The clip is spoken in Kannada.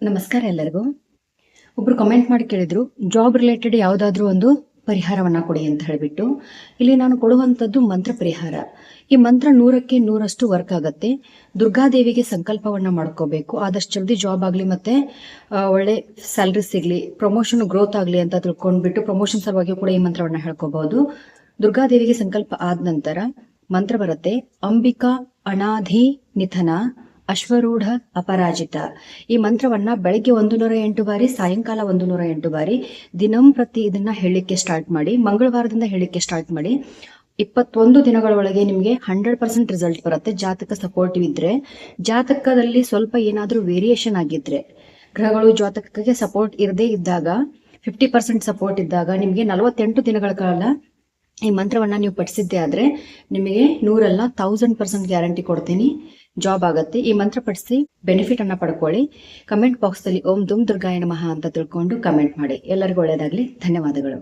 ನಮಸ್ಕಾರ ಎಲ್ಲರಿಗೂ. ಒಬ್ರು ಕಮೆಂಟ್ ಮಾಡಿ ಕೇಳಿದ್ರು, ಜಾಬ್ ರಿಲೇಟೆಡ್ ಯಾವುದಾದ್ರೂ ಒಂದು ಪರಿಹಾರವನ್ನ ಕೊಡಿ ಅಂತ ಹೇಳಿಬಿಟ್ಟು. ಇಲ್ಲಿ ನಾನು ಕೊಡುವಂಥದ್ದು ಮಂತ್ರ ಪರಿಹಾರ. ಈ ಮಂತ್ರ 100ಕ್ಕೆ 100ರಷ್ಟು ವರ್ಕ್ ಆಗುತ್ತೆ. ದುರ್ಗಾದೇವಿಗೆ ಸಂಕಲ್ಪವನ್ನ ಮಾಡ್ಕೋಬೇಕು, ಆದಷ್ಟು ಜಲ್ದಿ ಜಾಬ್ ಆಗಲಿ ಮತ್ತೆ ಒಳ್ಳೆ ಸ್ಯಾಲ್ರಿ ಸಿಗಲಿ, ಪ್ರಮೋಷನ್ ಗ್ರೋತ್ ಆಗಲಿ ಅಂತ ತಿಳ್ಕೊಂಡ್ಬಿಟ್ಟು ಪ್ರಮೋಷನ್ ಸಲುವಾಗಿ ಕೂಡ ಈ ಮಂತ್ರವನ್ನ ಹೇಳ್ಕೋಬಹುದು. ದುರ್ಗಾದೇವಿಗೆ ಸಂಕಲ್ಪ ಆದ ನಂತರ ಮಂತ್ರ ಬರುತ್ತೆ, ಅಂಬಿಕಾ ಅನಾಧಿ ನಿಧನ ಅಶ್ವರೂಢ ಅಪರಾಜಿತ. ಈ ಮಂತ್ರವನ್ನ ಬೆಳಗ್ಗೆ 108 ಬಾರಿ, ಸಾಯಂಕಾಲ 108 ಬಾರಿ ದಿನಂಪ್ರತಿ ಇದನ್ನ ಹೇಳಲಿಕ್ಕೆ ಸ್ಟಾರ್ಟ್ ಮಾಡಿ. ಮಂಗಳವಾರದಿಂದ ಹೇಳಲಿಕ್ಕೆ ಸ್ಟಾರ್ಟ್ ಮಾಡಿ. 21 ದಿನಗಳ ಒಳಗೆ ನಿಮಗೆ 100% ರಿಸಲ್ಟ್ ಬರುತ್ತೆ. ಜಾತಕ ಸಪೋರ್ಟಿವ್ ಇದ್ರೆ, ಜಾತಕದಲ್ಲಿ ಸ್ವಲ್ಪ ಏನಾದ್ರೂ ವೇರಿಯೇಷನ್ ಆಗಿದ್ರೆ, ಗ್ರಹಗಳು ಜಾತಕಕ್ಕೆ ಸಪೋರ್ಟ್ ಇರದೇ ಇದ್ದಾಗ 50% ಸಪೋರ್ಟ್ ಇದ್ದಾಗ ನಿಮಗೆ 48 ದಿನಗಳ ಕಾಲ ಈ ಮಂತ್ರವನ್ನ ನೀವು ಪಠಿಸಿದ್ದೆ ಆದ್ರೆ ನಿಮಗೆ 100 ಅಲ್ಲ 1000% ಗ್ಯಾರಂಟಿ ಕೊಡ್ತೀನಿ, ಜಾಬ್ ಆಗತ್ತೆ. ಈ ಮಂತ್ರ ಪಠಿಸಿ ಬೆನಿಫಿಟ್ ಅನ್ನ ಪಡ್ಕೊಳ್ಳಿ. ಕಮೆಂಟ್ ಬಾಕ್ಸ್ ಅಲ್ಲಿ ಓಂ ದುಮ್ ದುರ್ಗಾಯ ನಮಃ ಅಂತ ತಿಳ್ಕೊಂಡು ಕಮೆಂಟ್ ಮಾಡಿ. ಎಲ್ಲರಿಗೂ ಒಳ್ಳೆಯದಾಗ್ಲಿ. ಧನ್ಯವಾದಗಳು.